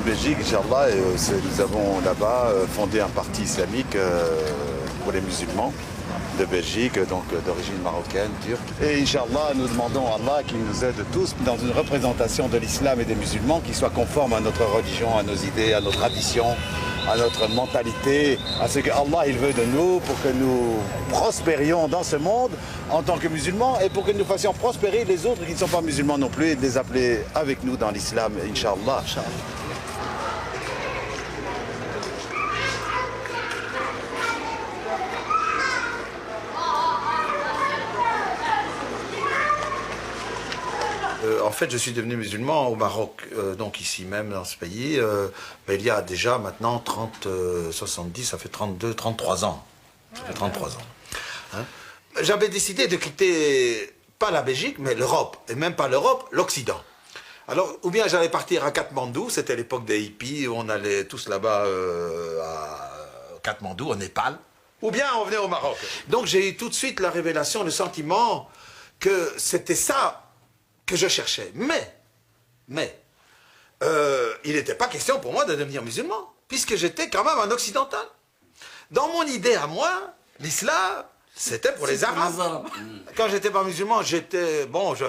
Belgique, Inch'Allah, et nous avons là-bas fondé un parti islamique pour les musulmans de Belgique, donc d'origine marocaine, turque. Et Inch'Allah, nous demandons à Allah qu'il nous aide tous dans une représentation de l'islam et des musulmans qui soit conforme à notre religion, à nos idées, à nos traditions, à notre mentalité, à ce que Allah il veut de nous pour que nous prospérions dans ce monde en tant que musulmans et pour que nous fassions prospérer les autres qui ne sont pas musulmans non plus et de les appeler avec nous dans l'islam, Inch'Allah. En fait, je suis devenu musulman au Maroc, donc ici même dans ce pays, il y a déjà maintenant 70, ça fait 32, 33 ans. Ça fait 33 ans. Hein? J'avais décidé de quitter, pas la Belgique, mais l'Europe, et même pas l'Europe, l'Occident. Alors, ou bien j'allais partir à Katmandou, c'était l'époque des hippies, où on allait tous là-bas à Katmandou, au Népal, ou bien on venait au Maroc. Donc j'ai eu tout de suite la révélation, le sentiment que c'était ça que je cherchais. Mais, il n'était pas question pour moi de devenir musulman, puisque j'étais quand même un occidental. Dans mon idée à moi, l'islam, c'était pour les Arabes. Quand j'étais pas musulman, je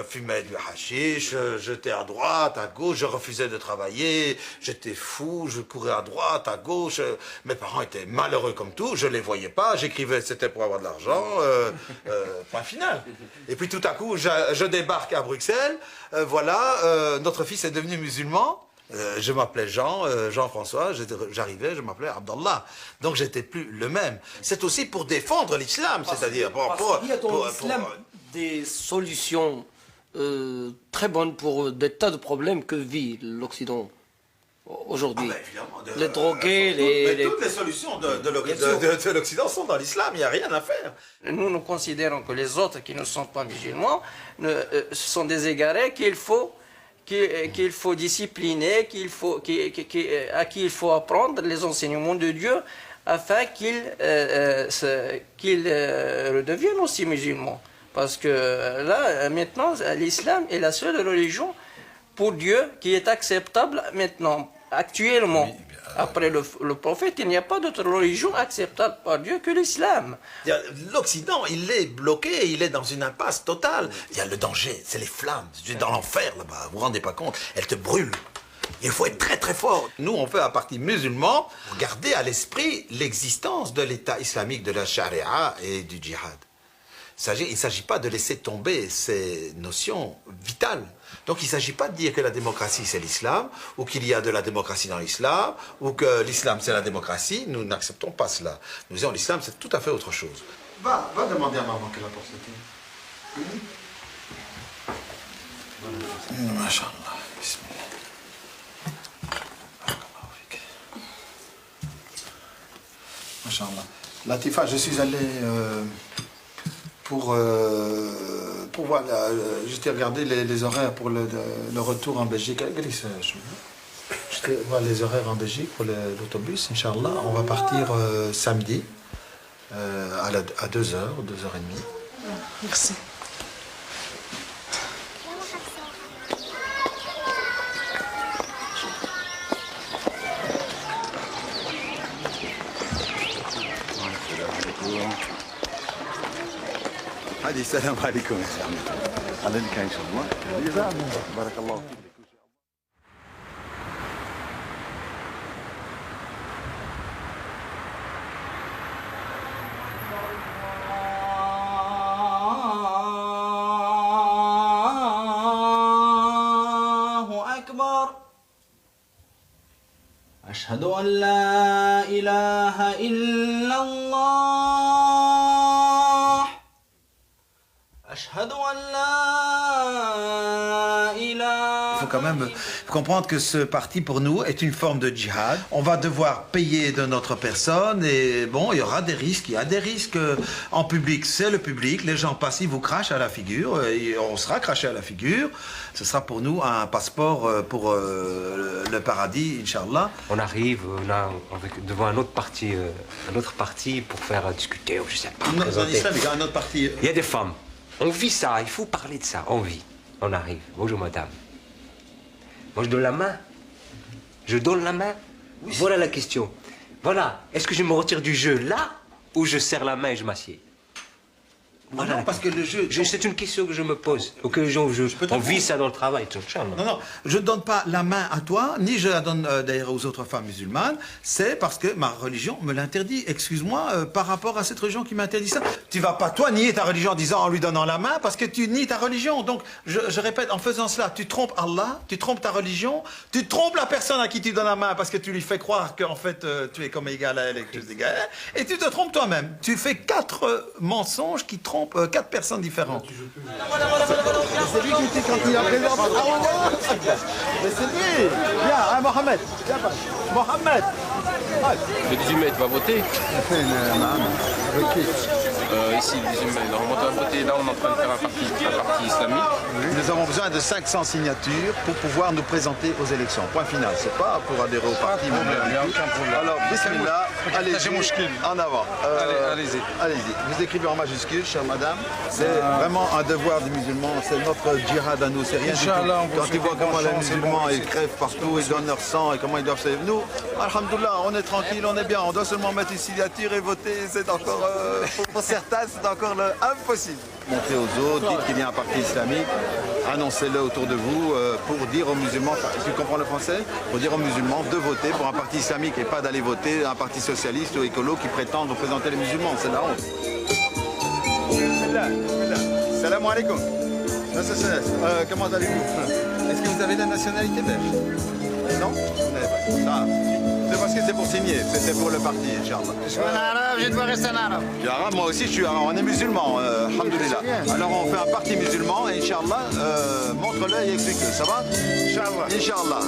fumais du hashish, j'étais à droite, à gauche, je refusais de travailler, j'étais fou, je courais à droite, à gauche, mes parents étaient malheureux comme tout, je les voyais pas, j'écrivais, c'était pour avoir de l'argent, point final. Et puis tout à coup, je débarque à Bruxelles, notre fils est devenu musulman. Je m'appelais Jean-François, j'arrivais, je m'appelais Abdallah. Donc j'étais plus le même. C'est aussi pour défendre l'islam, c'est-à-dire il y a dans l'islam des solutions très bonnes pour des tas de problèmes que vit l'Occident aujourd'hui. Les drogués, toutes les solutions de l'Occident sont dans l'islam, il n'y a rien à faire. Nous considérons que les autres qui ne sont pas musulmans sont des égarés qu'il faut discipliner, à qui il faut apprendre les enseignements de Dieu afin qu'ils redeviennent aussi musulmans. Parce que là, maintenant, l'islam est la seule religion pour Dieu qui est acceptable maintenant, actuellement. Oui. Après le prophète, il n'y a pas d'autre religion acceptable par Dieu que l'islam. L'Occident, il est bloqué, il est dans une impasse totale. Il y a le danger, c'est les flammes. Tu es dans l'enfer là-bas, vous vous rendez pas compte, elles te brûlent. Il faut être très très fort. Nous, on fait un parti musulman, garder à l'esprit l'existence de l'État islamique, de la charia et du djihad. Il ne s'agit pas de laisser tomber ces notions vitales. Donc il ne s'agit pas de dire que la démocratie c'est l'islam, ou qu'il y a de la démocratie dans l'islam, ou que l'islam c'est la démocratie. Nous n'acceptons pas cela. Nous disons l'islam c'est tout à fait autre chose. Va demander à maman qu'elle apporte le thé. Masha'Allah, bismillah. Masha'Allah. Latifa, je suis allé pour voir, j'étais regardé les horaires pour le retour en Belgique. J'étais voir les horaires en Belgique pour l'autobus, Inch'Allah. On va partir samedi à 2h, 2h30. Merci. هذه السلام عليكم يا سلام على اللي كان ان شاء الله جزاكم بارك الله فيك. الله أكبر أشهد أن لا إله إلا الله أشهد أن لا إله. Il faut quand même comprendre que ce parti pour nous est une forme de djihad. On va devoir payer de notre personne et bon, il y aura des risques. Il y a des risques en public, c'est le public. Les gens passent, ils vous crachent à la figure. Et on sera craché à la figure. Ce sera pour nous un passeport pour le paradis, Inch'Allah. On arrive là devant un autre parti pour faire discuter, je sais pas, présenter. Dans l'islam, il y a un autre parti. Il y a des femmes. On vit ça, il faut parler de ça, on vit. On arrive. Bonjour madame. Moi je donne la main. Je donne la main. Voilà la question. Voilà. Est-ce que je me retire du jeu là ou je serre la main et je m'assieds? Voilà. Non, parce que le jeu... C'est une question que je me pose. Ok, on vit ça dans le travail, tout ça. Non, non, je ne donne pas la main à toi, ni je la donne d'ailleurs aux autres femmes musulmanes. C'est parce que ma religion me l'interdit. Excuse-moi, par rapport à cette religion qui m'interdit ça. Tu vas pas, toi, nier ta religion en disant, en lui donnant la main, parce que tu nies ta religion. Donc, je répète, en faisant cela, tu trompes Allah, tu trompes ta religion, tu trompes la personne à qui tu donnes la main parce que tu lui fais croire qu'en fait, tu es comme égal à elle et que tu es égal à elle. Et tu te trompes toi-même. Tu fais 4 mensonges qui trompent 4 personnes différentes. C'est lui qui était quand il a présent. Mais c'est lui. Viens, hein, Mohamed. Viens, Mohamed. Le 18 mai, tu vas voter? Ici, le 18 mai. Normalement, tu vas voter. Là, on est en train de faire un parti islamique. Nous avons besoin de 500 signatures pour pouvoir nous présenter aux élections. Point final. C'est pas pour adhérer au parti. Alors, bismillah, allez-y, en avant. Allez-y. Allez-y. Vous écrivez en majuscule, chère madame. C'est vraiment un devoir des musulmans. C'est notre djihad à nous. C'est rien du tout. Quand tu vois comment les musulmans ils crèvent partout, ils donnent leur sang et comment ils doivent se... Nous, alhamdoulilah, on est tranquille, on est bien. On doit seulement mettre une signature et voter. C'est encore, pour certains, c'est encore impossible. Montrez aux autres, dites qu'il y a un parti islamique, annoncez-le autour de vous pour dire aux musulmans, tu comprends le français, pour dire aux musulmans de voter pour un parti islamique et pas d'aller voter un parti socialiste ou écolo qui prétend représenter les musulmans. C'est la honte. Salam alaikum. Comment allez-vous? Est-ce que vous avez la nationalité belge? Non? Vous n'avez pas. Ça. C'est parce que c'est pour signer, c'était pour le parti, Inch'Allah. Je dois rester un arabe. Je suis arabe, moi aussi je suis arabe, on est musulmans, alhamdoulilah. Alors on fait un parti musulman et Inch'Allah, montre-le et explique-le, ça va? Inch'Allah.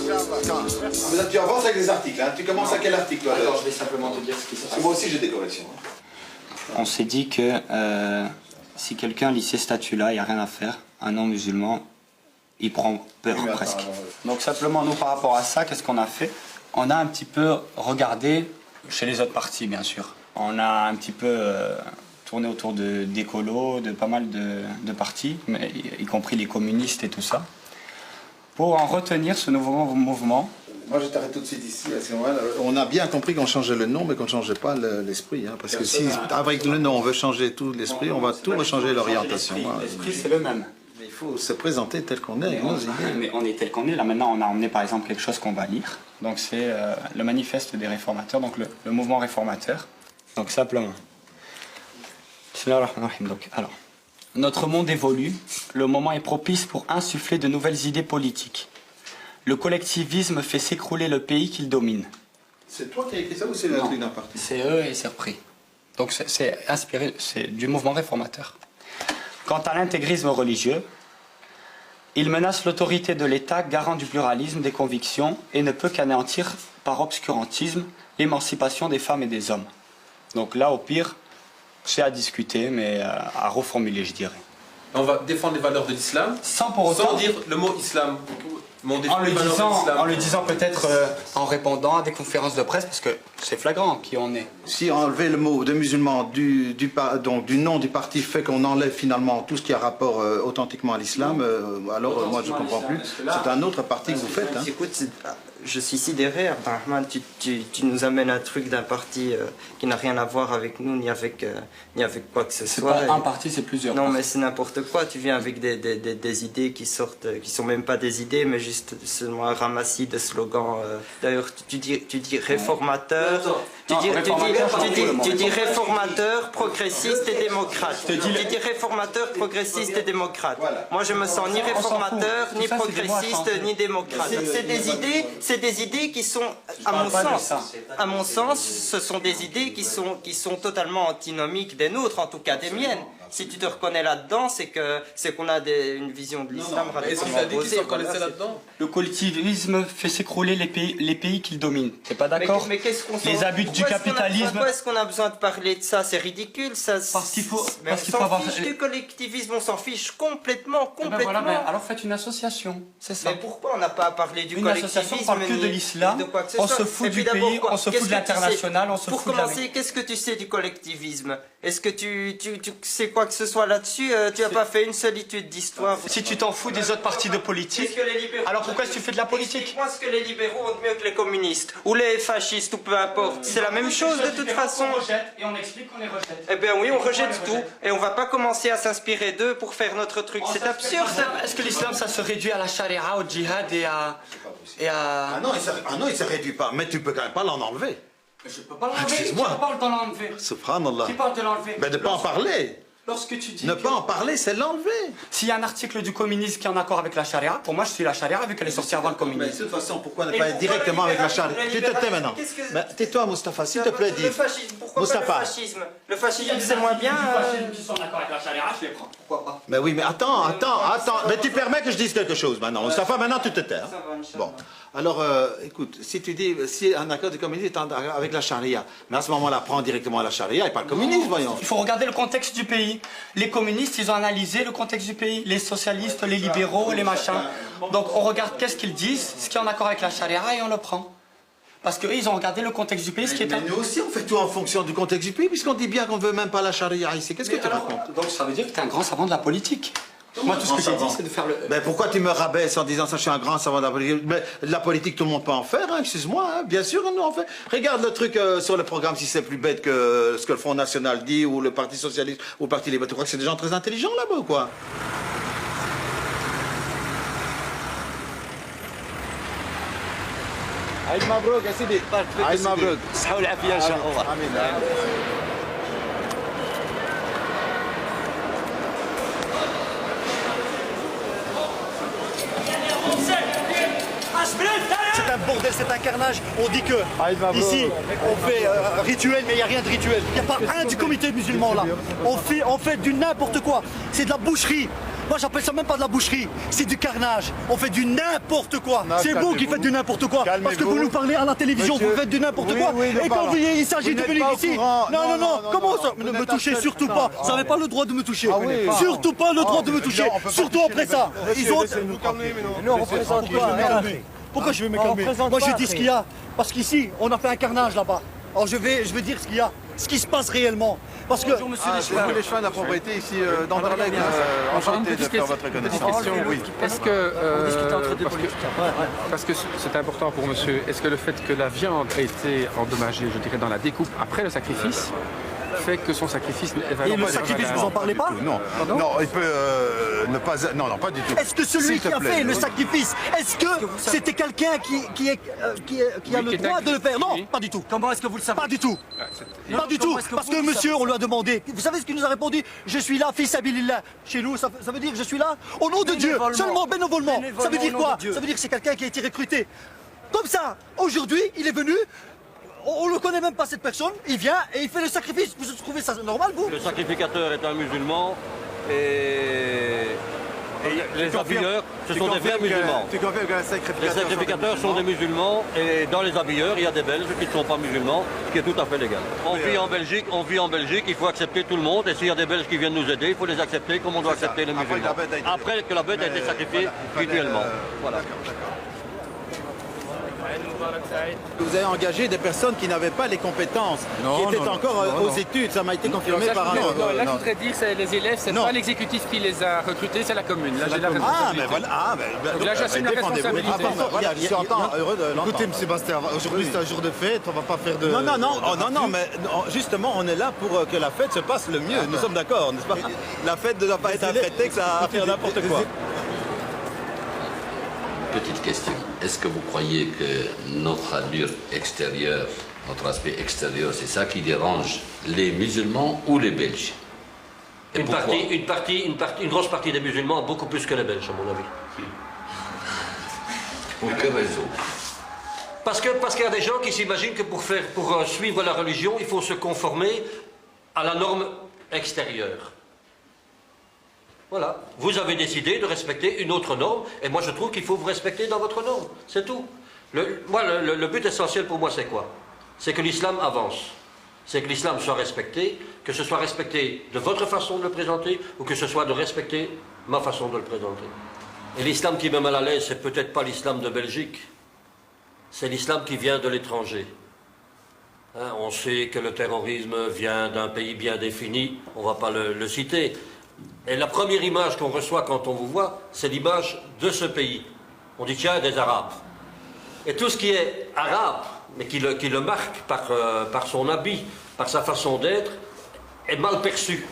Tu avances avec les articles, hein. Tu commences à quel article? Alors je vais simplement te dire ce qui se passe. Moi aussi j'ai des corrections. On s'est dit que si quelqu'un lit ces statuts-là, il n'y a rien à faire, un non-musulman, il prend peur presque. Donc simplement nous par rapport à ça, qu'est-ce qu'on a fait? On a un petit peu regardé chez les autres partis, bien sûr. On a un petit peu tourné autour d'écolos, de pas mal de partis, mais, y compris les communistes et tout ça, pour en retenir ce nouveau mouvement. Moi, je t'arrête tout de suite ici. Parce on a bien compris qu'on changeait le nom, mais qu'on ne changeait pas l'esprit. Hein, parce que si, avec le nom, on veut changer tout l'esprit, on va tout rechanger l'orientation. L'esprit, c'est le même. Mais il faut se présenter tel qu'on est. Mais on est tel qu'on est. Là, maintenant, on a emmené, par exemple, quelque chose qu'on va lire. Donc, c'est le manifeste des réformateurs, donc le mouvement réformateur. Donc, simplement. Donc, alors, notre monde évolue. Le moment est propice pour insuffler de nouvelles idées politiques. Le collectivisme fait s'écrouler le pays qu'il domine. C'est toi qui as écrit ça ou c'est le truc d'un parti? C'est eux et c'est repris. Donc c'est inspiré, c'est du mouvement réformateur. Quant à l'intégrisme religieux, il menace l'autorité de l'État, garant du pluralisme des convictions, et ne peut qu'anéantir par obscurantisme l'émancipation des femmes et des hommes. Donc là, au pire, c'est à discuter, mais à reformuler, je dirais. On va défendre les valeurs de l'islam sans pour autant dire le mot islam. En le disant peut-être en répondant à des conférences de presse, parce que c'est flagrant qui on est. Si enlever le mot de musulman du nom du parti fait qu'on enlève finalement tout ce qui a rapport authentiquement à l'islam, alors moi je ne comprends plus. C'est un autre parti que vous faites. Hein. Écoute, je suis sidéré, Abdelrahman, tu nous amènes un truc d'un parti qui n'a rien à voir avec nous, ni avec quoi que ce soit. C'est pas un parti, c'est plusieurs. Non, mais c'est n'importe quoi, tu viens avec des idées qui sortent, qui sont même pas des idées, mais juste seulement un ramassis de slogans. D'ailleurs, tu dis réformateur, tu dis réformateur, progressiste et démocrate. Tu dis réformateur, progressiste et démocrate. Moi, je me sens ni réformateur, ni progressiste, ni démocrate. C'est des idées qui sont, à mon sens, ce sont des idées qui sont totalement antinomiques des nôtres, en tout cas des miennes. Si tu te reconnais là-dedans, c'est qu'on a une vision de l'islam radicalement opposée. Le collectivisme fait s'écrouler les pays qu'il domine. T'es pas d'accord? Mais qu'est-ce qu'on Les abus du capitalisme. Pourquoi est-ce qu'on a besoin de parler de ça? C'est ridicule, ça. Parce qu'il faut. On s'en fiche du collectivisme, on s'en fiche complètement. Alors faites une association, c'est ça. Mais pourquoi on n'a pas à parler du collectivisme? On parle que de l'islam, on se fout du pays, on se fout de l'international, on se fout de la... Pour commencer, qu'est-ce que tu sais du collectivisme? Est-ce que tu sais quoi quoi que ce soit là-dessus, tu n'as pas fait une seule étude d'histoire. Si tu t'en fous des autres partis de politique, alors pourquoi est-ce que tu fais de la politique? Explique-moi ce que les libéraux ont de mieux que les communistes, ou les fascistes, ou peu importe. C'est la même chose de toute façon. On rejette et on explique qu'on les rejette. Eh bien oui, on rejette tout, et on va pas commencer à s'inspirer d'eux pour faire notre truc. C'est absurde. Est-ce que l'islam, ça se réduit à la charia, au djihad et à... Ah non, il se réduit pas, mais tu peux quand même pas l'en enlever. Je peux pas l'enlever. Excuse-moi. Qui parle de l'enlever? Subhanallah. Qui parle de l'enlever? Ben, de pas en parler. Lorsque tu dis Ne pas en parler, c'est l'enlever. s'il y a un article du communisme qui est en accord avec la charia, pour moi je suis la charia vu qu'elle est sortie avant le Mais communisme. de toute façon, pourquoi ne pas être directement avec la charia? Tu te tais maintenant. Mais tais-toi, Mustapha, s'il te plaît, dis. Le fascisme, pourquoi pas Mustapha. le fascisme? Le fascisme, c'est moins bien. qui sont en accord avec la charia, je les prends. Pourquoi pas? Mais oui, mais attends. Mais tu permets que je dise quelque chose maintenant. Mustapha, maintenant tu te tais. Hein? Bon. Alors, écoute, si tu dis, si un accord du communisme est en accord avec la charia, mais à ce moment-là, prends directement la charia et pas le communisme, voyons. Il faut regarder le contexte du pays. Les communistes, ils ont analysé le contexte du pays. Les socialistes, les libéraux, les machins. Donc on regarde qu'est-ce qu'ils disent, ce qui est en accord avec la charia et on le prend. Parce qu'eux, ils ont regardé le contexte du pays, ce qui est... Mais nous aussi, on fait tout en fonction du contexte du pays, puisqu'on dit bien qu'on veut même pas la charia ici. Qu'est-ce que tu racontes? Donc ça veut dire que tu es un grand savant de la politique. Moi, tout ce que j'ai dit, c'est de faire le... Mais pourquoi tu me rabaisses en disant ça, je suis un grand savant de la politique? Mais la politique, tout le monde peut en faire, hein, excuse-moi, hein, bien sûr, nous en fait. Regarde le truc sur le programme, si c'est plus bête que ce que le Front National dit, ou le Parti Socialiste, ou le Parti Libéral. Tu crois que c'est des gens très intelligents là-bas ou quoi? عيد مبروك يا سيدي عيد مبروك الصحة والعافية إن شاء الله. آمين. C'est un bordel, c'est un carnage. On dit que ici, on fait rituel, mais il n'y a rien de rituel. Il n'y a pas un du comité musulman là. On fait du n'importe quoi. C'est de la boucherie. Moi, j'appelle ça même pas de la boucherie. C'est du carnage. On fait du n'importe quoi. C'est vous qui faites du n'importe quoi. Parce que vous nous parlez à la télévision, vous faites du n'importe quoi. Et quand il s'agit de venir ici, non, comment ça? Ne me touchez surtout pas. Vous n'avez pas le droit de me toucher. Surtout pas le droit de me toucher. Surtout après ça. Ils ont... Nous, on représente quoi? Pourquoi je vais me calmer? Moi je dis ce qu'il y a. Parce qu'ici, on a fait un carnage là-bas. Alors je vais dire ce qu'il y a. Ce qui se passe réellement. Parce que... Bonjour monsieur les chemins de la propriété ici d'Anderlecht. Enchanté de faire votre connaissance. Oui. Est-ce que, parce que c'est important pour monsieur, est-ce que le fait que la viande a été endommagée, je dirais, dans la découpe après le sacrifice, fait que son sacrifice est Et le sacrifice, vous en parlez pas? Non, il peut ne pas... Non, pas du tout. Est-ce que celui qui a fait le sacrifice, est-ce que c'était quelqu'un qui a le droit de le faire? Non, pas du tout. Comment est-ce que vous le savez? Pas du tout. Pas du tout. Parce que monsieur, on lui a demandé. Vous savez ce qu'il nous a répondu? Je suis là, fils Abilillah. Chez nous, ça veut dire que je suis là au nom de Dieu. Seulement bénévolement. Ça veut dire quoi? Ça veut dire que c'est quelqu'un qui a été recruté. Comme ça, aujourd'hui, il est venu. On ne connaît même pas cette personne, il vient et il fait le sacrifice. Vous trouvez ça normal, vous? Le sacrificateur est un musulman et les habilleurs, ce sont des vrais musulmans. Tu confirmes que Les sacrificateurs sont des musulmans et dans les habilleurs, il y a des Belges qui ne sont pas musulmans, ce qui est tout à fait légal. On vit en Belgique, il faut accepter tout le monde et s'il y a des Belges qui viennent nous aider, il faut les accepter comme on doit accepter les musulmans. Après que la bête a été sacrifiée rituellement. Voilà. Vous avez engagé des personnes qui n'avaient pas les compétences, qui étaient encore aux études, ça m'a été confirmé par un autre. Là, je voudrais dire, c'est les élèves, c'est pas l'exécutif qui les a recrutés, c'est la commune. Là, j'ai la responsabilité. Mais voilà, Donc là, j'assume la responsabilité. Je suis heureux de l'entendre. Écoutez, M. Bastien, aujourd'hui c'est un jour de fête, on va pas faire de... Non, mais justement, on est là pour que la fête se passe le mieux. Nous sommes d'accord, n'est-ce pas? La fête ne doit pas être un prétexte à faire n'importe quoi. Petite question. Est-ce que vous croyez que notre allure extérieure, notre aspect extérieur, c'est ça qui dérange les musulmans ou les Belges? Et Une grosse partie des musulmans, beaucoup plus que les Belges, à mon avis. Pour quelle raison? Parce qu'il y a des gens qui s'imaginent que pour suivre la religion, il faut se conformer à la norme extérieure. Voilà. Vous avez décidé de respecter une autre norme, et moi je trouve qu'il faut vous respecter dans votre norme. C'est tout. Le but essentiel pour moi, c'est quoi? C'est que l'islam avance. C'est que l'islam soit respecté, que ce soit respecté de votre façon de le présenter, ou que ce soit de respecter ma façon de le présenter. Et l'islam qui me met mal à l'aise, c'est peut-être pas l'islam de Belgique. C'est l'islam qui vient de l'étranger. Hein, on sait que le terrorisme vient d'un pays bien défini, on ne va pas le citer. Et la première image qu'on reçoit quand on vous voit, c'est l'image de ce pays. On dit tiens, des Arabes. Et tout ce qui est arabe, mais qui le marque par son habit, par sa façon d'être, est mal perçu.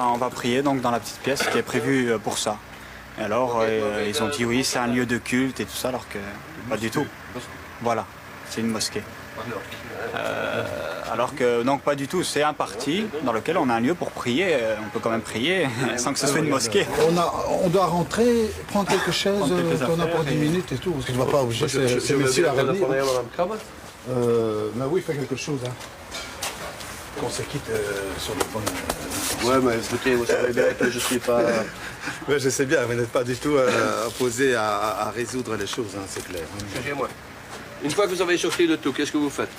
On va prier donc dans la petite pièce qui est prévue pour ça. Et alors ils ont dit oui, c'est un lieu de culte et tout ça, alors que pas du tout. Voilà, c'est une mosquée. Alors que donc pas du tout, c'est un parti dans lequel on a un lieu pour prier. On peut quand même prier sans que ce soit une mosquée. On doit rentrer, prendre quelque chose, on a pour 10 minutes et tout, parce que je ne vais pas obliger ces messieurs à revenir. Mais oui, fais quelque chose. Hein. Qu'on se quitte sur le point. Ouais, mais écoutez, vous savez bien que je ne suis pas... Ouais, je sais bien, vous n'êtes pas du tout opposé à résoudre les choses, hein, c'est clair. Excusez-moi. Une fois que vous avez sorti de tout, qu'est-ce que vous faites?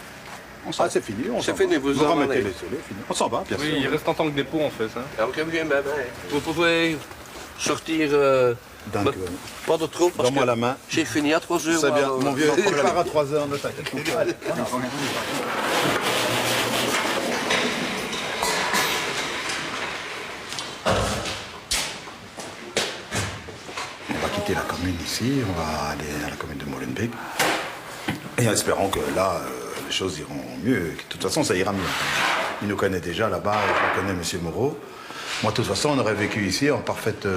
C'est fini, c'est fini, vous en remettez les scellés, fini. On s'en va, bien sûr. Oui, il reste en tant que dépôt, en fait. Hein. Ok, bien, ben, vous pouvez sortir... pas de trop, parce donne-moi la main. J'ai fini à 3 heures. C'est bien, mon vieux, il part à 3 heures, ne t'inquiète pas. La commune ici, on va aller à la commune de Molenbeek et en espérant que là les choses iront mieux, que de toute façon ça ira mieux. Il nous connaît déjà là-bas, je connais M. Moreau. Moi de toute façon on aurait vécu ici en parfaite,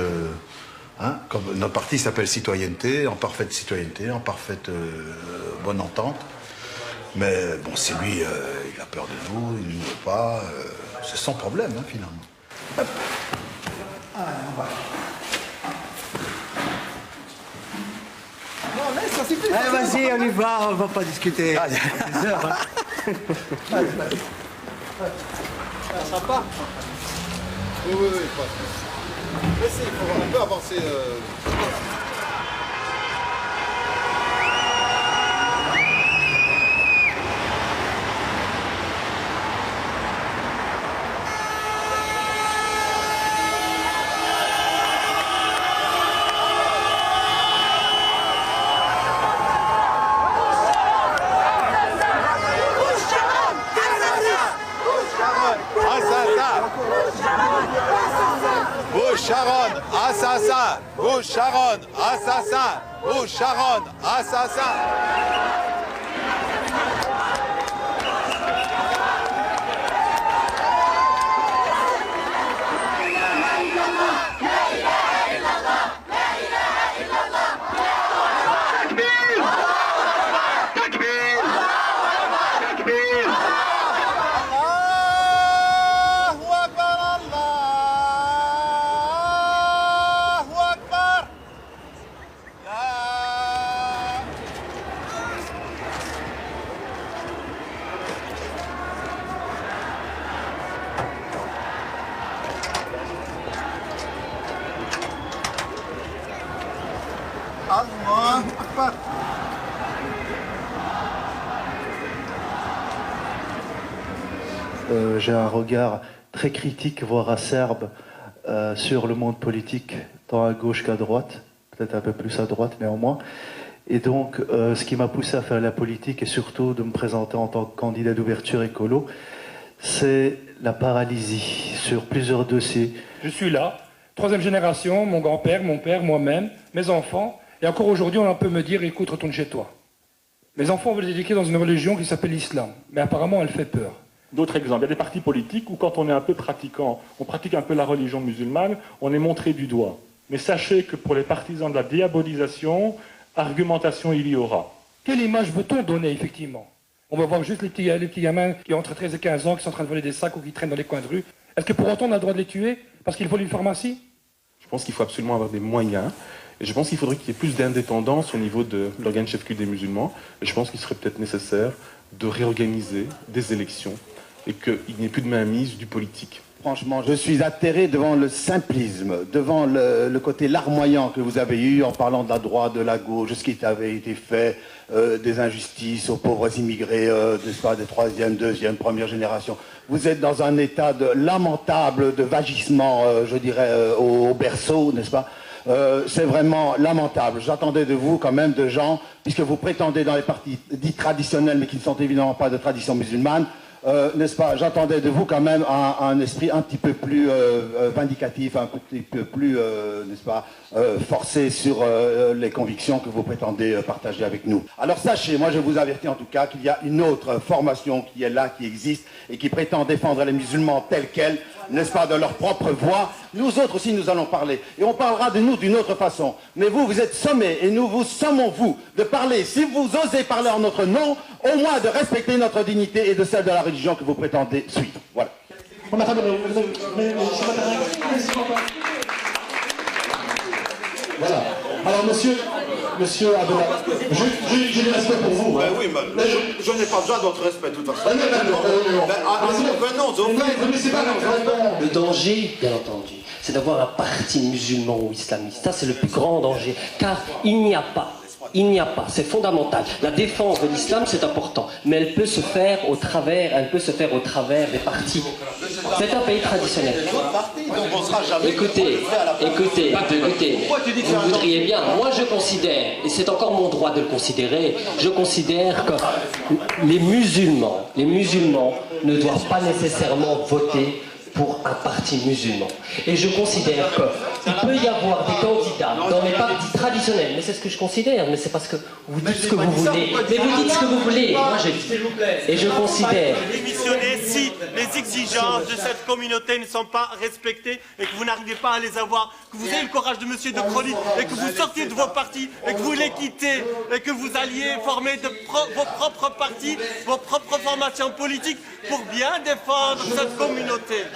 comme notre parti s'appelle Citoyenneté, en parfaite citoyenneté, en parfaite bonne entente. Mais bon, c'est lui, il a peur de nous, il ne nous veut pas, c'est son problème finalement. Hop. Allez, on va. Allez, vas-y, on y va, on va pas discuter. Ah, des heures, hein. Ça sympa. Oui, pas. Mais il faut un peu avancer. Sharon, assassin! Vous Sharon, assassin! Vous Sharon, assassin! J'ai un regard très critique, voire acerbe, sur le monde politique, tant à gauche qu'à droite, peut-être un peu plus à droite néanmoins. Et donc, ce qui m'a poussé à faire la politique et surtout de me présenter en tant que candidat d'ouverture écolo, c'est la paralysie sur plusieurs dossiers. Je suis là, troisième génération, mon grand-père, mon père, moi-même, mes enfants, et encore aujourd'hui on peut me dire, écoute, retourne chez toi. Mes enfants veulent les éduquer dans une religion qui s'appelle l'islam, mais apparemment elle fait peur. D'autres exemples, il y a des partis politiques où quand on est un peu pratiquant, on pratique un peu la religion musulmane, on est montré du doigt. Mais sachez que pour les partisans de la diabolisation, argumentation il y aura. Quelle image veut-on donner effectivement? On va voir juste les petits gamins qui ont entre 13 et 15 ans, qui sont en train de voler des sacs ou qui traînent dans les coins de rue. Est-ce que pour autant on a le droit de les tuer parce qu'ils volent une pharmacie? Je pense qu'il faut absolument avoir des moyens. Et je pense qu'il faudrait qu'il y ait plus d'indépendance au niveau de l'organe chef-culte des musulmans. Et je pense qu'il serait peut-être nécessaire de réorganiser des élections et qu'il n'y ait plus de mainmise du politique. Franchement, je suis atterré devant le simplisme, devant le côté larmoyant que vous avez eu en parlant de la droite, de la gauche, ce qui avait été fait, des injustices aux pauvres immigrés, n'est-ce pas, des troisième, deuxième, première génération. Vous êtes dans un état lamentable de vagissement, je dirais, au berceau, n'est-ce pas? C'est vraiment lamentable. J'attendais de vous quand même de gens, puisque vous prétendez dans les partis dits traditionnels, mais qui ne sont évidemment pas de tradition musulmane, n'est-ce pas, j'attendais de vous quand même un esprit un petit peu plus vindicatif, un petit peu plus, n'est-ce pas, forcé sur les convictions que vous prétendez partager avec nous. Alors sachez, moi je vous avertis en tout cas qu'il y a une autre formation qui est là, qui existe, et qui prétend défendre les musulmans tels quels, n'est-ce pas, de leur propre voix. Nous autres aussi, nous allons parler. Et on parlera de nous d'une autre façon. Mais vous, vous êtes sommés, et nous vous sommons, vous, de parler, si vous osez parler en notre nom, au moins de respecter notre dignité et de celle de la religion que vous prétendez suivre. Voilà. Voilà. Alors, monsieur Abdellah, j'ai du respect pour vous. Ben oui, mais je n'ai pas besoin de votre respect, de toute façon. Venons au fait. Le danger, bien entendu, c'est d'avoir un parti musulman ou islamiste. Ça, c'est le plus grand danger. Car il n'y a pas, c'est fondamental. La défense de l'islam, c'est important. Mais elle peut se faire au travers des partis. C'est un pays traditionnel. Écoutez, vous voudriez bien. Moi, je considère, et c'est encore mon droit de le considérer, je considère que les musulmans ne doivent pas nécessairement voter pour un parti musulman. Et je considère qu'il peut y avoir des candidats dans les partis traditionnels, mais c'est ce que je considère, mais c'est parce que vous dites ce que vous voulez. Mais vous dites ce que vous voulez, moi j'ai dit. Et je considère... Démissionner si les exigences de cette communauté ne sont pas respectées et que vous n'arrivez pas à les avoir, que vous ayez le courage de monsieur de Crolly et que vous sortiez de vos partis et que vous les quittez et que vous alliez former vos propres partis, vos propres formations politiques pour bien défendre cette communauté.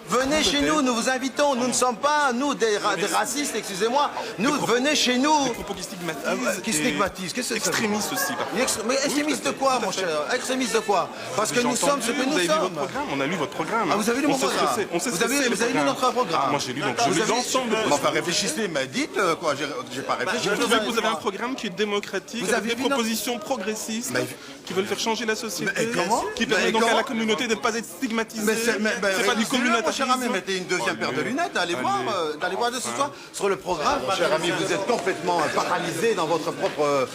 Venez chez nous, nous vous invitons. Nous ne sommes pas, nous, des racistes, excusez-moi. Nous, venez chez nous. Des propos qui stigmatisent. Qui stigmatisent. Qu'est-ce que c'est? Extrémistes aussi. Mais extrémistes de quoi, mon cher? Extrémistes de quoi? Parce que nous sommes ce que nous sommes. Vous avez lu votre programme, on a lu votre programme. Ah, vous avez lu mon programme? Vous avez lu notre programme? Moi, j'ai lu, donc je lis l'ensemble. Enfin, réfléchissez, mais dites quoi. J'ai pas réfléchi. Je trouve que vous avez un programme qui est démocratique, avec des propositions progressistes, qui veulent faire changer la société, qui permet donc à la communauté de ne pas être stigmatisée. C'est pas du communautarisme. Cher ami, mettez une deuxième paire de lunettes, allez voir de ce soir sur le programme. Cher ami, vous êtes complètement paralysé dans votre propre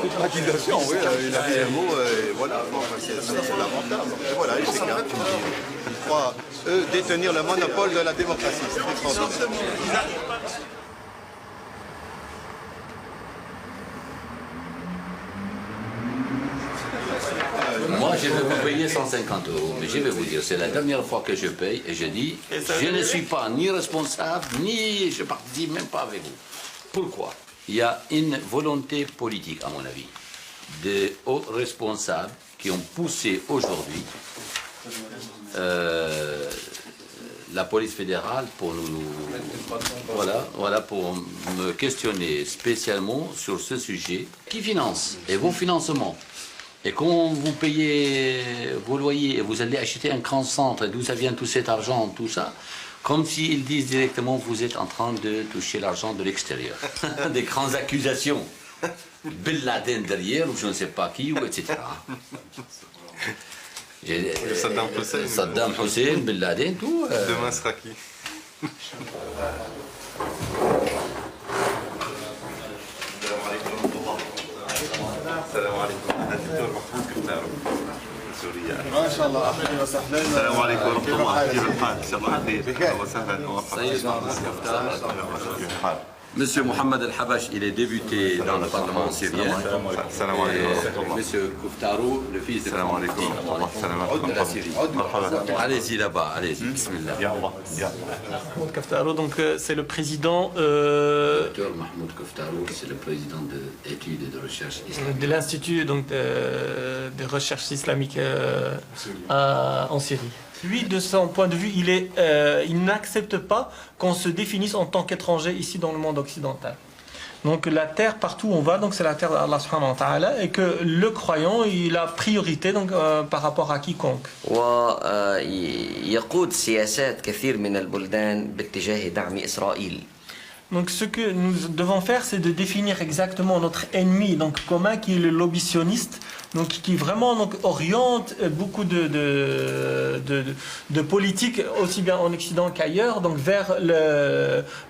stigmatisation. Oui, il a dit un mot, et voilà, c'est lamentable. Et voilà, ils s'écartent, ils croient, eux, détenir le monopole de la démocratie. C'est extraordinaire. Moi, je vais vous payer 150 €, mais je vais vous dire, c'est la dernière fois que je paye, et je dis, je ne suis pas ni responsable, ni je participe même pas avec vous. Pourquoi? Il y a une volonté politique, à mon avis, des hauts responsables qui ont poussé aujourd'hui la police fédérale pour pour me questionner spécialement sur ce sujet. Qui finance? Et vos financements? Et quand vous payez vos loyers et vous allez acheter un grand centre, d'où ça vient tout cet argent, tout ça, comme s'ils disent directement vous êtes en train de toucher l'argent de l'extérieur. Des grandes accusations. Ben Laden derrière, ou je ne sais pas qui, ou etc. Saddam Hussein, Ben Laden, tout. Demain sera qui? السلام عليكم. الدكتور محمود كفتارو من سوريا. ما شاء الله اهلا وسهلا. السلام عليكم ورحمه الله. كيف الحال؟ ان شاء الله خير. اهلا وسهلا ومرحبا. Monsieur Mohamed El-Habash, il est débuté dans le Parlement syrien. Et Monsieur Kuftarou, le fils de la Syrie. Allez-y là-bas, allez-y, bismillah. Mahmoud Kuftarou, donc c'est le président... Docteur Mahmoud Kuftarou, c'est le président d'études et de recherche islamique. De l'Institut de recherche islamique en Syrie. Lui, de son point de vue, il n'accepte pas qu'on se définisse en tant qu'étranger ici dans le monde occidental. Donc la terre, partout où on va, donc c'est la terre d'Allah subhanahu wa ta'ala, et que le croyant, il a priorité donc, par rapport à quiconque. ويقود سياسات كثير من البلدان باتجاه دعم إسرائيل. Donc ce que nous devons faire, c'est de définir exactement notre ennemi donc commun, qui est le lobby sioniste, donc qui vraiment donc oriente beaucoup de politiques aussi bien en Occident qu'ailleurs, donc vers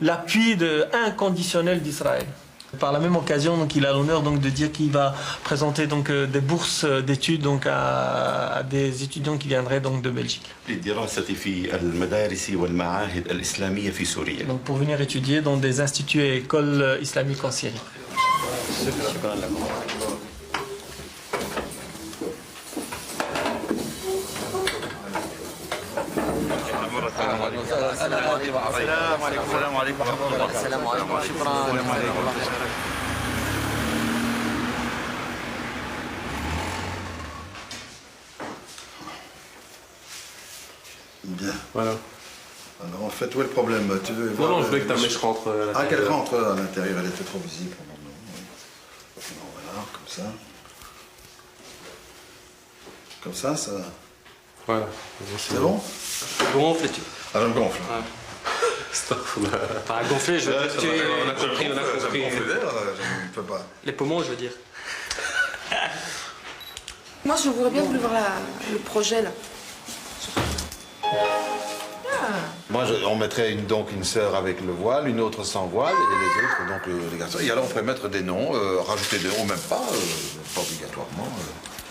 l'appui inconditionnel d'Israël. Par la même occasion, donc il a l'honneur donc de dire qu'il va présenter donc des bourses d'études donc à des étudiants qui viendraient donc de Belgique. Donc pour venir étudier dans des instituts et écoles islamiques en Syrie. Bien. Voilà. Alors en fait, où est le problème? Tu veux non, je voulais que ta mèche rentre à l'intérieur. Ah, qu'elle rentre à l'intérieur, elle était trop visible. Non, voilà, comme ça. Comme ça. Voilà. C'est bon? Gonfle et tu. Ah, je me gonfle. Pas gonfler, je veux dire. On a compris. Je ne peux pas. Les poumons, je veux dire. Moi, je voudrais bien voir le projet là. Moi, on mettrait donc une sœur avec le voile, une autre sans voile, et les autres, donc les garçons. Et alors, on pourrait mettre des noms, rajouter des noms, ou même pas obligatoirement.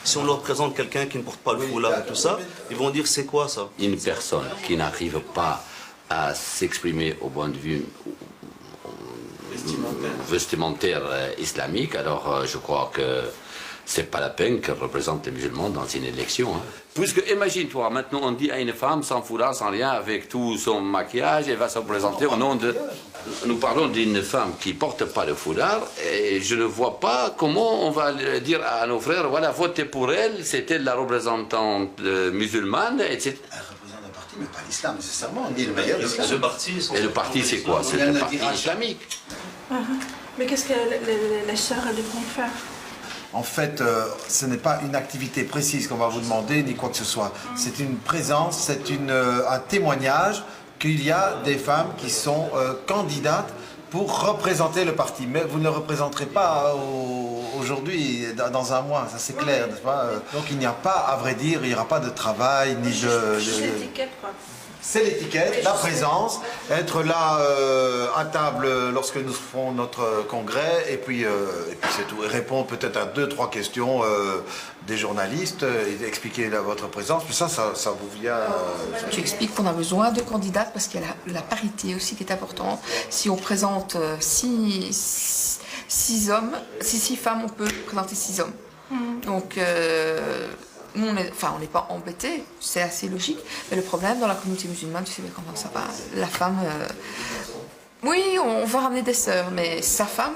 Si on leur présente quelqu'un qui ne porte pas le foulard et tout ça, ils vont dire c'est quoi ça? Une personne qui n'arrive pas à s'exprimer au point de vue vestimentaire islamique, alors je crois que c'est pas la peine qu'elle représente les musulmans dans une élection. Hein. Puisque imagine-toi, maintenant on dit à une femme sans foulard, sans rien, avec tout son maquillage, elle va se présenter au nom de... Nous parlons d'une femme qui porte pas le foulard, et je ne vois pas comment on va dire à nos frères, voilà, votez pour elle, c'était la représentante musulmane, etc. Mais pas l'islam nécessairement, ni le meilleur islam. Et le parti, c'est quoi? C'est le parti islamique. Mais qu'est-ce que les sœurs devront faire? En fait, ce n'est pas une activité précise qu'on va vous demander, ni quoi que ce soit. C'est une présence, c'est un témoignage qu'il y a des femmes qui sont candidates pour représenter le parti. Mais vous ne le représenterez pas aujourd'hui, dans un mois, ça c'est clair, n'est-ce pas? Donc il n'y a pas, à vrai dire, il n'y aura pas de travail, ni de... Juste l'étiquette, quoi. C'est l'étiquette, la présence, être là à table lorsque nous ferons notre congrès, et puis c'est tout. Et répondre peut-être à 2-3 questions des journalistes, et expliquer votre présence, puis ça vous vient... Tu expliques qu'on a besoin de candidates parce qu'il y a la parité aussi qui est importante. Si on présente 6 femmes, on peut présenter 6 hommes. Donc... nous, on n'est pas embêtés, c'est assez logique. Mais le problème dans la communauté musulmane, tu sais bien comment ça va. La femme, oui, on va ramener des sœurs, mais sa femme,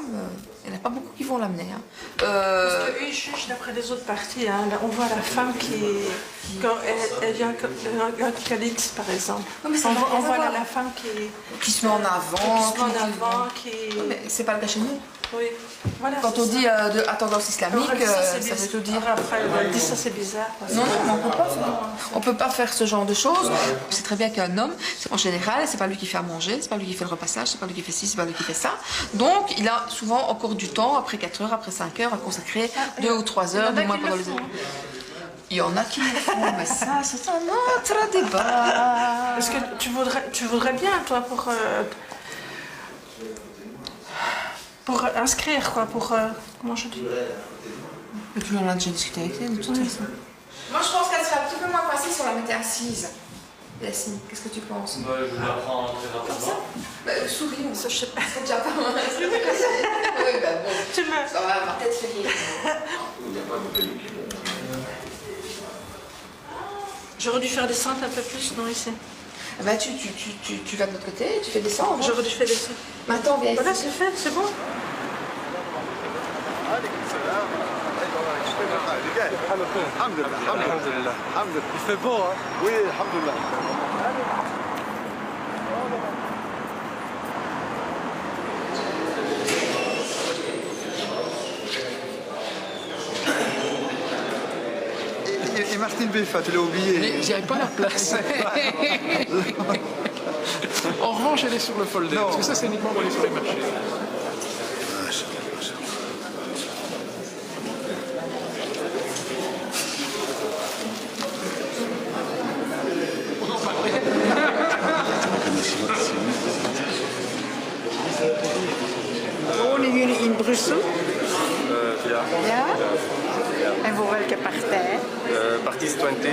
il n'y en a pas beaucoup qui vont l'amener. Hein. Parce qu'eux, ils jugent d'après les autres parties. Hein. Là, on voit la femme quand elle vient un Khalid, par exemple. Non, mais on voit la femme qui se met en avant. Mais c'est pas le cas chez nous. Oui. Voilà, quand on dit à tendance islamique, ça veut tout dire. Après, elle dit ça, c'est bizarre. Non, on peut pas faire ce genre de choses. C'est très bien qu'un homme, en général, c'est pas lui qui fait à manger, c'est pas lui qui fait le repassage, c'est pas lui qui fait ci, c'est pas lui qui fait ça. Donc, il a souvent encore du temps, après 4 heures, après 5 heures, à consacrer 2 ou 3 heures, du moins pendant les... Il y en a qui le font, mais ça, c'est un autre débat. Est-ce que tu voudrais bien, toi, pour inscrire, quoi, comment je dis? Et puis on a déjà discuté avec elle, de toute façon. Moi, je pense qu'elle serait un petit peu moins facile si on la mettait assise. Yacine, qu'est-ce que tu penses? Je la prends très rapidement. Souris, ça, je sais pas, c'est déjà pas mal. Oui, bah bon. Tu me... Ça va, ma tête fait rire. J'aurais dû faire descendre un peu plus, non, ici. Bah, tu vas de l'autre côté, tu fais descendre. J'aurais dû faire descendre. Maintenant, viens ici. Voilà, c'est fait, c'est bon. Il fait beau, hein? Oui, alhamdoulilah. Et Martine Beffa, tu l'as oublié. J'y avais pas la place. En revanche, elle est sur le folder, parce que ça, c'est uniquement pour aller sur les marchés. Wonen jullie in Brussel? Ja. Ja? En voor welke partij? Parti Citoyenneté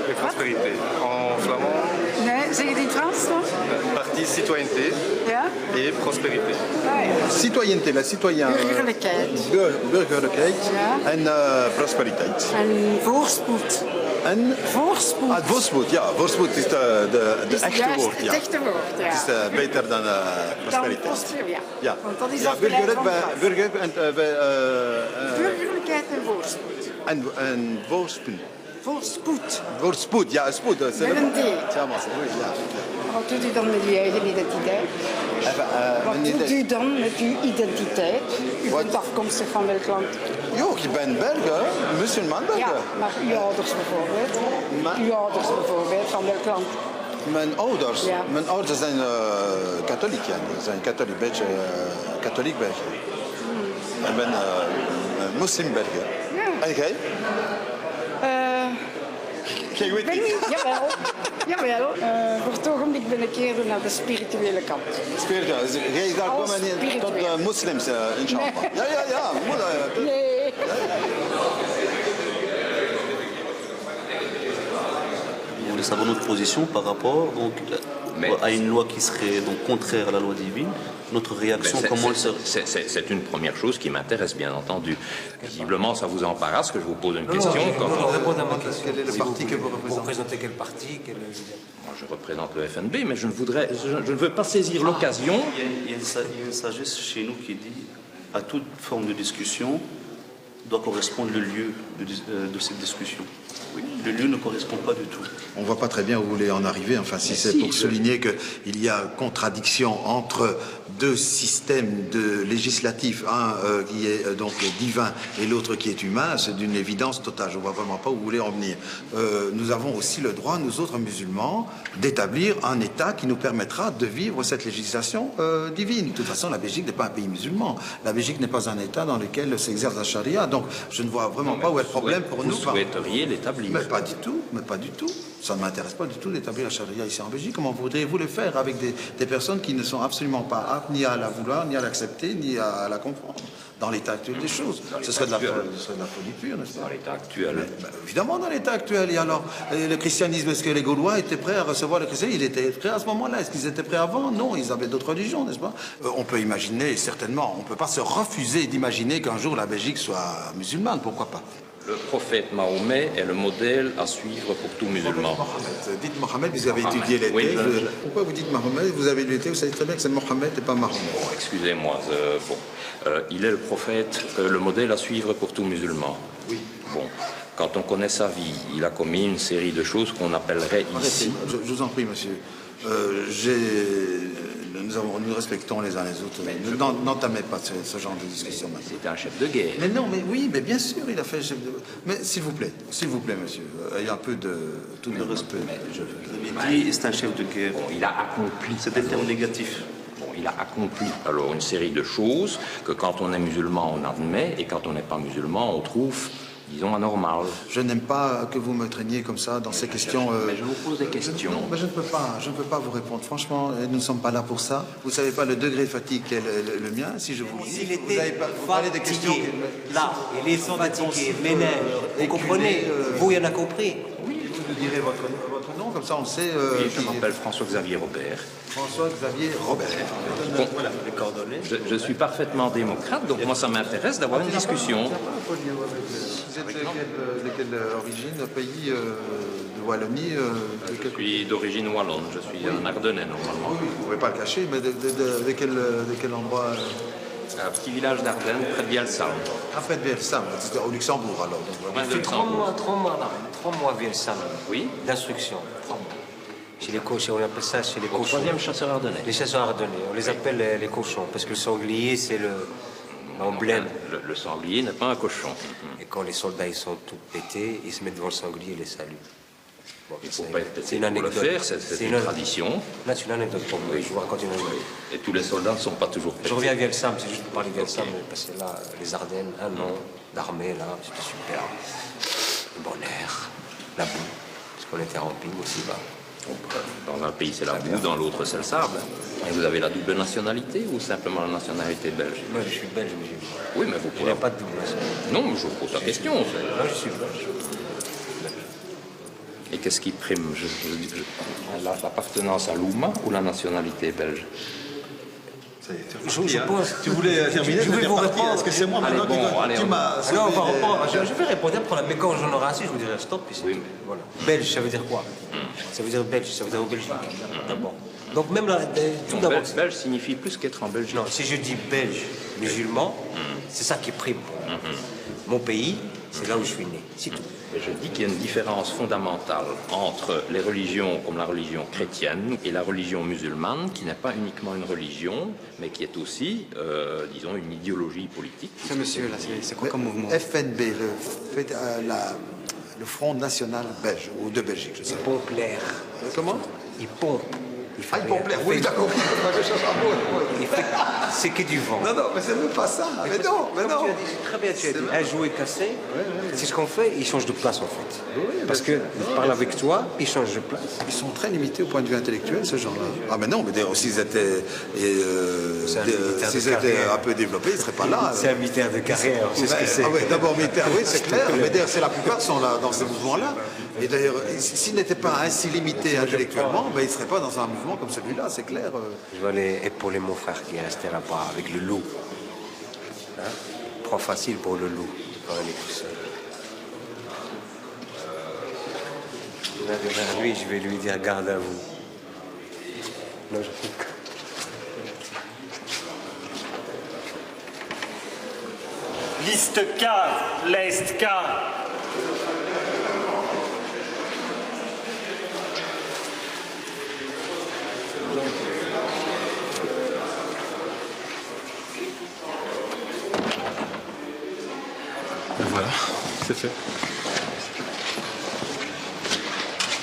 et Prospérité. En flamand, Nee, zeg je het in Frans toch? Parti Citoyenneté Ja? et Prospérité. Citoyenneté, la citoyen. Burgerlijkheid. Burgerlijkheid Ja. en prosperiteit. En voorspoed. En? Voorspoed. Ah, voorspoed, ja. Voorspoed is de Is echte juist woord. het Ja. echte woord, ja. Het is beter dan prosperiteit. Ja. Ja. Want dat is Ja, afgeleid van burgerlijk, burger en... burgerlijkheid en voorspoed. En voorspoed. Voorspoed. Voorspoed, ja, spoed. Met een D. Ja, maar ja. Wat doet u dan met uw eigen identiteit? Wat doet u dan met uw identiteit? U bent afkomstig van welk land? Jo, ik ben Belger, musulman Belger. Ja, maar uw ouders bijvoorbeeld? Uw ouders bijvoorbeeld, van welk land? Mijn ouders? Ja. Mijn ouders zijn katholiek, ja. Ze zijn katholiek, beetje katholiek België. Ik ben moslim België. Ja. En jij? Jij weet niet? Jawel. Jawel. Voor het ogenblik ben ik eerder naar de spirituele kant. Spiritueel. Jij gaat komen tot moslims, inshallah. Nee. Ja. Nee. Vous voulez savoir notre position par rapport donc, à une loi qui serait donc, contraire à la loi divine. Notre réaction, comment elle serait? C'est une première chose qui m'intéresse, bien entendu. Visiblement, ça vous embarrasse que je vous pose une question. Répondre à ma question. Quel est le parti que vous représentez? Vous représentez quel parti? Moi, je représente le FNB, mais je ne veux pas saisir l'occasion. Il y a une sagesse chez nous qui dit à toute forme de discussion doit correspondre le lieu de cette discussion. Oui, le lieu ne correspond pas du tout. On ne voit pas très bien où vous voulez en arriver, enfin si c'est pour souligner qu'il y a contradiction entre deux systèmes législatifs, un qui est donc divin et l'autre qui est humain, c'est d'une évidence totale. Je ne vois vraiment pas où vous voulez en venir. Nous avons aussi le droit, nous autres musulmans, d'établir un État qui nous permettra de vivre cette législation divine. De toute façon, la Belgique n'est pas un pays musulman. La Belgique n'est pas un État dans lequel s'exerce la charia. Donc, je ne vois vraiment pas où est le problème pour nous. Vous souhaiteriez l'établir? Mais pas du tout, mais pas du tout. Ça ne m'intéresse pas du tout d'établir la charia ici en Belgique. Comment voudriez-vous le faire avec des personnes qui ne sont absolument pas aptes ni à la vouloir, ni à l'accepter, ni à la comprendre? Dans l'état actuel des choses. Ce serait de la folie pure, n'est-ce pas? Dans l'état actuel. Évidemment, dans l'état actuel. Et alors, le christianisme, est-ce que les Gaulois étaient prêts à recevoir le christianisme? Ils étaient prêts à ce moment-là. Est-ce qu'ils étaient prêts avant? Non, ils avaient d'autres religions, n'est-ce pas? On peut imaginer, certainement, on ne peut pas se refuser d'imaginer qu'un jour la Belgique soit musulmane. Pourquoi pas? Le prophète Mahomet est le modèle à suivre pour tout musulman. Dites Mohamed, vous avez étudié les Oui, textes. Pourquoi vous dites Mahomet? Vous avez lu les textes, vous savez très bien que c'est Mohamed et pas Mahomet. Bon, excusez-moi. Il est le prophète, le modèle à suivre pour tout musulman. Oui. Bon, quand on connaît sa vie, il a commis une série de choses qu'on appellerait ici... Je vous en prie, monsieur. Nous respectons les uns les autres. N'entamez pas ce genre de discussion. C'était un chef de guerre. Mais non, mais oui, mais bien sûr, il a fait chef de... Mais s'il vous plaît, monsieur, il y a un peu de... tout de respect. Vous avez dit, c'est un chef de guerre. Bon, il a accompli... C'est des termes négatifs. Bon, il a accompli alors une série de choses que quand on est musulman, on admet, et quand on n'est pas musulman, on trouve... disons, anormal. Je n'aime pas que vous me traîniez comme ça dans ces questions. Mais je vous pose des questions. Non, mais je ne peux pas vous répondre. Franchement, nous ne sommes pas là pour ça. Vous ne savez pas le degré de fatigue qu'est le mien. Si je vous le dis, vous n'avez pas parlé des questions. Là, il est fatigué, ménage. Vous comprenez? Vous, il y en a compris. Oui, vous nous direz votre nom, comme ça on sait. Oui, je m'appelle François-Xavier Robert. François-Xavier Robert. Bon, voilà, les coordonnées. Je suis parfaitement démocrate, donc moi ça m'intéresse d'avoir une discussion. Vous êtes de quelle origine? Pays de Wallonie Je suis d'origine wallonne, je suis un Ardennais normalement. Oui, vous ne pouvez pas le cacher, mais de quel endroit? Un petit village d'Ardennes, près de Bielsam. Ah, près de Bielsam, c'était au Luxembourg alors. Il fait 3 mois Bielsam. Oui. D'instruction. 3 mois. Chez les cochons, on appelle ça chez les cochons. Troisième chasseur ardennais. Les chasseurs ardennais, on les appelle les cochons, parce que le sanglier, c'est le... en blême. Le sanglier n'est pas un cochon. Et quand les soldats ils sont tout pétés, ils se mettent devant le sanglier et les saluent. Bon, Il ne faut pas être pété c'est une pour le anecdote. faire, c'est une tradition. Là, c'est une anecdote pour moi. Je vous raconte une anecdote. Et tous les soldats ne sont pas toujours pétés. Je reviens à Vielsam, c'est juste pour parler de Vielsam, parce que là, les Ardennes, un an d'armée, là, c'était super. Le bon air, la boue, parce qu'on était en camping aussi bas. Dans un pays, c'est la boue, dans l'autre, c'est le sable. Et vous avez la double nationalité ou simplement la nationalité belge? Moi, je suis belge, mais oui, mais vous je n'ai pas de double nationalité. Non, mais je vous pose la question. Moi, je suis belge. Et qu'est-ce qui prime l'appartenance à l'Ouma ou la nationalité belge? Je pense. Tu voulais terminer, je vais vous répondre. Est-ce que c'est moi maintenant qui tu m'as sauvé? Non, on va reprendre. Je vais répondre pour la méconnaissance j'en aurai assez, je vous dirai stop. Puis oui, mais voilà. Belge, ça veut dire quoi? Ça veut dire belge, ça veut dire au Belgique. D'abord. Donc même là, tout d'abord. Belge signifie plus qu'être en Belgique. Non, si je dis belge, musulman, c'est ça qui prime. Mon pays, c'est là où je suis né. C'est tout. Et je dis qu'il y a une différence fondamentale entre les religions comme la religion chrétienne et la religion musulmane, qui n'est pas uniquement une religion, mais qui est aussi, disons, une idéologie politique. Ce monsieur, là, c'est quoi comme mouvement? FNB, le Front National Belge, ou de Belgique, je sais. Il pompe l'air. Comment? Il pompe. Ah, il pompe l'air, oui, d'accord. C'est que du vent. Non, mais c'est même pas ça. Mais non. Très bien, tu as dit. Un jouet cassé, c'est ce qu'on fait, il change de place en fait. Parce qu'il parle avec toi, il change de place. Ils sont très limités au point de vue intellectuel, ces gens-là. Ah, mais non, mais s'ils étaient, un peu développés, ils ne seraient pas là. C'est un militaire de carrière, c'est ce que c'est. Ah, oui, d'abord militaire, oui, c'est clair. Mais d'ailleurs, la plupart sont là, dans ce mouvement-là. Et d'ailleurs, s'ils n'étaient pas ainsi limités intellectuellement, ben, ils ne seraient pas dans un mouvement comme celui-là, c'est clair. Je vais aller épauler mon frère qui est resté là-bas avec le loup. Hein? Trop facile pour le loup quand il est tout seul. Je vais aller vers lui, je vais lui dire garde à vous. Non, je fais que... Liste K, l'Est K. Et voilà, c'est fait.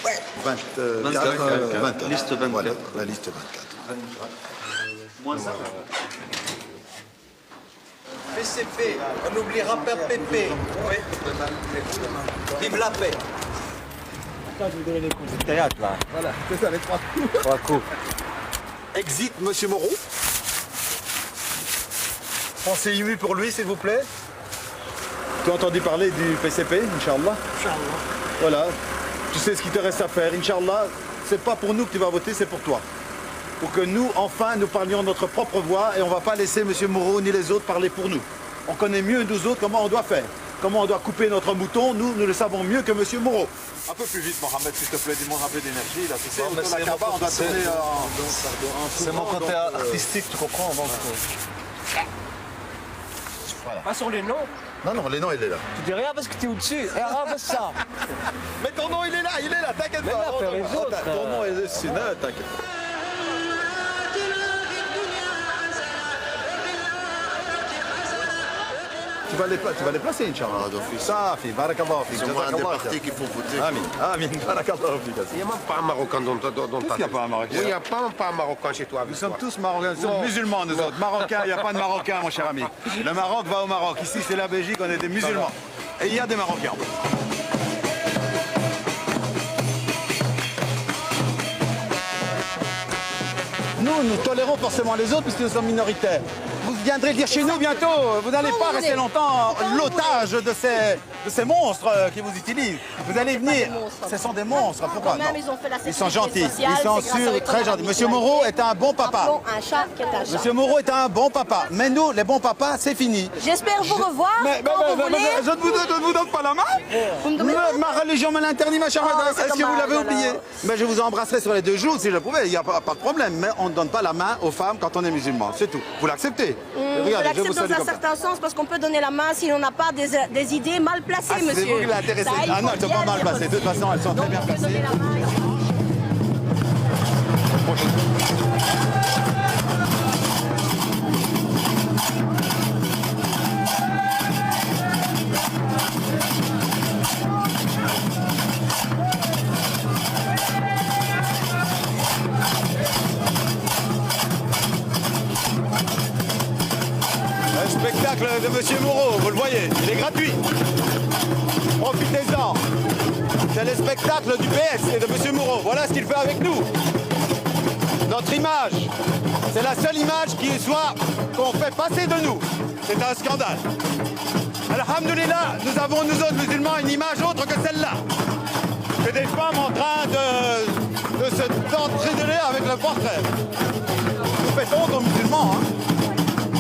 Ouais. 24. Liste 24. Voilà, la liste 24. Moins ça. PCP, on n'oubliera pas PP. Oui. Vive la paix. Je vais donner des coups. C'est théâtre là. Voilà, c'est ça les 3 coups. 3 coups. Exit, monsieur Moreau. Pensez ému pour lui, s'il vous plaît. Tu as entendu parler du PCP, Inch'Allah? Inch'Allah. Voilà. Tu sais ce qu'il te reste à faire. Inch'Allah, c'est pas pour nous que tu vas voter, c'est pour toi. Pour que nous, enfin, nous parlions notre propre voix et on ne va pas laisser M. Moreau ni les autres parler pour nous. On connaît mieux, nous autres, comment on doit faire. Comment on doit couper notre mouton, nous le savons mieux que M. Moreau. Un peu plus vite, Mohamed, s'il te plaît, dis-moi un peu d'énergie. Là, tu sais, on doit tourner en... C'est mon côté artistique, tu comprends? Donc, voilà. Pas sur les noms. Non, les noms, il est là. Tu dis rien parce que tu es au-dessus. Et arabe ça. Mais ton nom, il est là, t'inquiète pas. Ton nom est dessus, t'inquiète pas. Tu vas les placer, Inch'Allah. Ça, barakallah. Ils ont un des partis qu'il faut voter. Amin, barakallah. Il n'y a même pas un Marocain dans ta... Il n'y a pas un Marocain. Il n'y a pas un Marocain chez toi. Nous sommes tous Marocains, nous sommes musulmans, nous autres. Marocains, il n'y a pas de Marocains, mon cher ami. Le Maroc va au Maroc. Ici, c'est la Belgique, on est des musulmans. Et il y a des Marocains. Nous tolérons forcément les autres puisque nous sommes minoritaires. Vous viendrez lire chez nous bientôt. Vous n'allez pas rester longtemps l'otage de ces monstres qui vous utilisent. Vous allez venir. Ce sont des monstres. Pourquoi? Ils sont gentils. Ils sont sûrs, très gentils. Monsieur Moreau est un bon papa. Un chat qui est un chat. Monsieur Moreau est un bon papa. Mais nous, les bons papas, c'est fini. J'espère vous revoir. Je ne vous donne pas la main. Ma religion me l'interdit, ma chère madame. Est-ce que vous l'avez oublié? Mais je vous embrasserai sur les 2 joues si je pouvais. Il n'y a pas de problème. Mais on ne donne pas la main aux femmes quand on est musulman. C'est tout. Vous l'acceptez? Regardez, je vous salue dans un certain sens parce qu'on peut donner la main si on n'a pas des idées mal placées, monsieur. C'est vous qui l'intéressez. Ah non, elles ne sont pas mal placées. De toute façon, elles sont très bien placées. spectacle de Monsieur Moreau, vous le voyez, il est gratuit. Profitez-en. C'est le spectacle du PS et de Monsieur Moreau. Voilà ce qu'il fait avec nous. Notre image, c'est la seule image qu'on fait passer de nous. C'est un scandale. Alhamdoulilah, nous avons, nous autres musulmans, une image autre que celle-là. Que des femmes en train de s'entrideler avec le portrait. Vous faites honte aux musulmans, hein.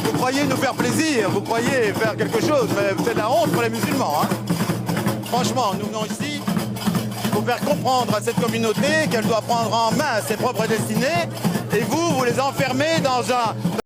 Vous croyez nous faire plaisir, vous croyez faire quelque chose, mais c'est de la honte pour les musulmans, hein. Franchement, nous venons ici pour faire comprendre à cette communauté qu'elle doit prendre en main ses propres destinées, et vous les enfermez dans un...